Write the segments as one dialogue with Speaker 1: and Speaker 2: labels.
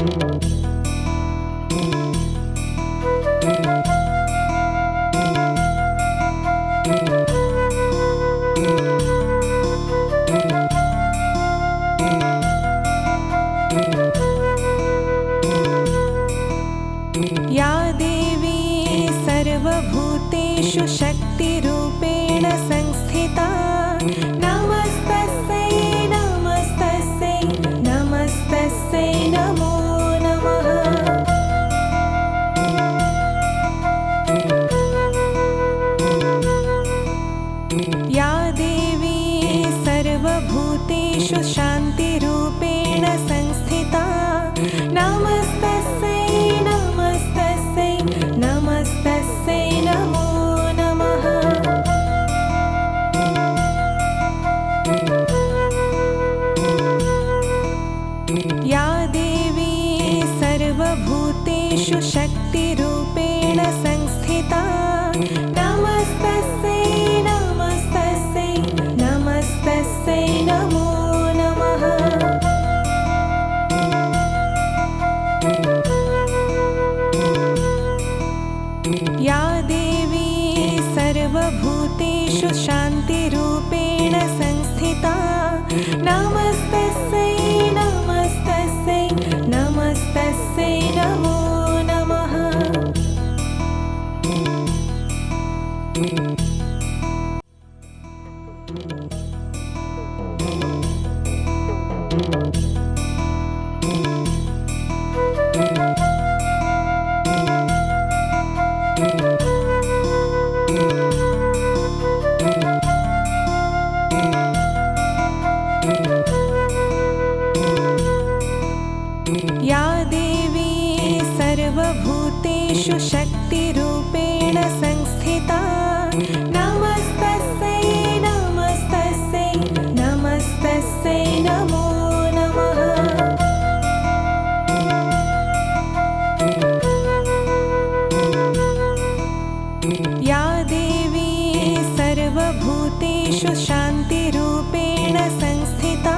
Speaker 1: या देवी सर्वभूतेषु शक्तिरूपेण संस्थिता नमस्तस्यै नमस्तस्यै नमस्तस्यै नमो नमः। या देवी सर्वभूतेषु शान्तिरूपेण संस्थिता नमस्तस्यै नमस्तस्यै नमस्तस्यै नमो नमः। या देवी सर्वभूतेषु शक्तिरूपेण संस्थिता नमस्तस्यै नमस्तस्यै नमस्तस्यै नमो नमः। या देवी सर्वभूतेषु शान्तिरूपेण संस्थिता नमस्तस्यै नमस्तस्यै नमस्तस्यै नमो नमः। या देवी सर्वभूतेषु शक्तिरूपेण संस्थिता नमस्तस्यै नमस्तस्यै नमस्तस्यै नमो नमः। या देवी सर्वभूतेषु शान्तिरूपेण संस्थिता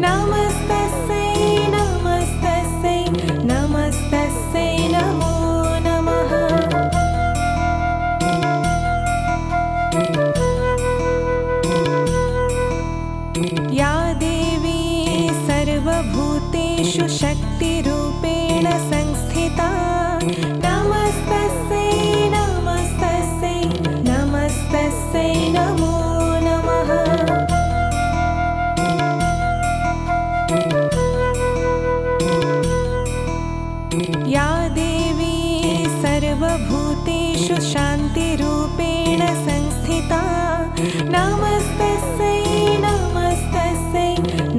Speaker 1: नमस्तस्यै नमस्तस्यै नमस्तस्यै नमो नमः। या देवी सर्वभूतेषु शक्तिरूपेण संस्थिता नमस्तस्यै नमस्तस्यै नमस्तस्यै नमो नमः। या देवी सर्वभूतेषु शान्तिरूपेण संस्थिता नमस्तस्यै नमस्तस्यै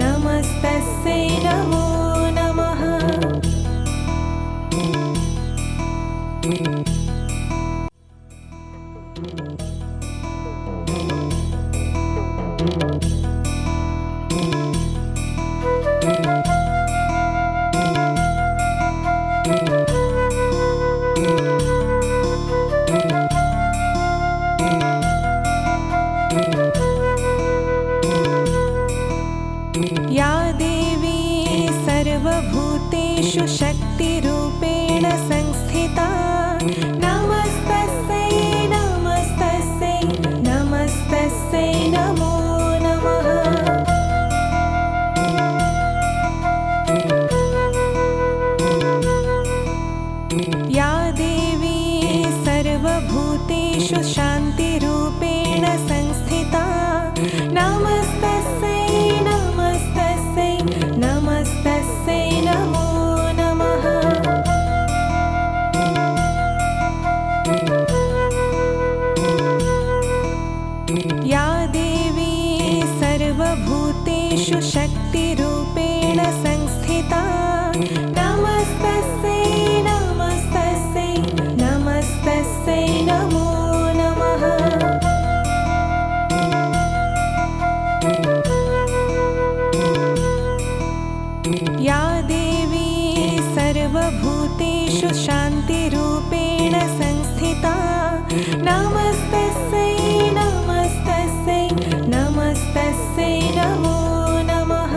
Speaker 1: नमस्तस्यै नमो नमः। या देवी सर्वभूतेषु शक्तिरूपेण संस्थिता नमस्तस्यै नमस्तस्यै नमस्तस्यै नमो नमः। या देवी सर्वभूतेषु शान्तिरूपेण संस्थिता नमस्तस्यै नमस्तस्यै नमस्तस्यै नमो नमः। या देवी सर्वभूतेषु शक्तिरूपेण संस्थिता नमस्तस्यै नमस्तस्यै नमस्तस्यै नमो नमः। या देवी सर्वभूतेषु शान्तिरूपेण संस्थिता नमस्तस्यै नमस्तस्यै नमस्तस्यै नमो नमः।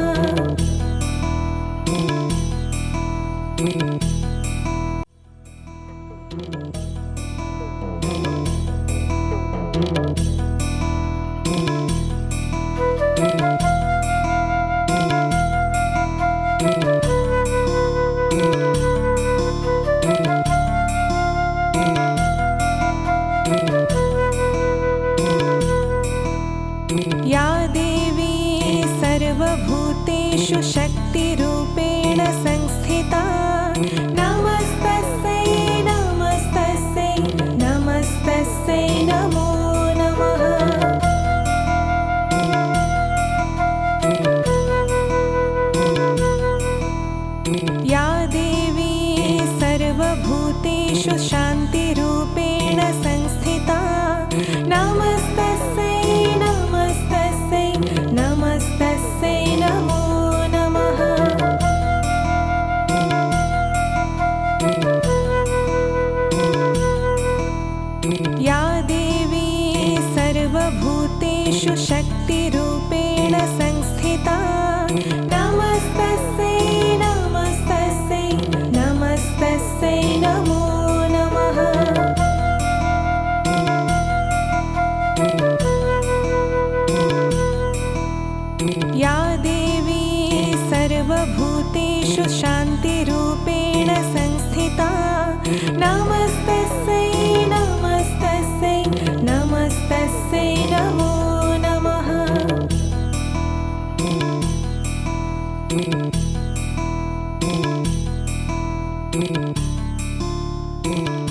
Speaker 1: या देवी सर्वभूतेषु शक्तिरूपेण संस्थिता नमस्तस्यै नमस्तस्यै नमस्तस्यै नमो नमः। या देवी सर्वभूतेषु शान्तिरूपेण संस्थिता नमस्तस्यै नमस्तस्यै नमस्तस्यै नमो नमः। या देवी सर्वभूतेषु शक्तिरूपेण संस्थिता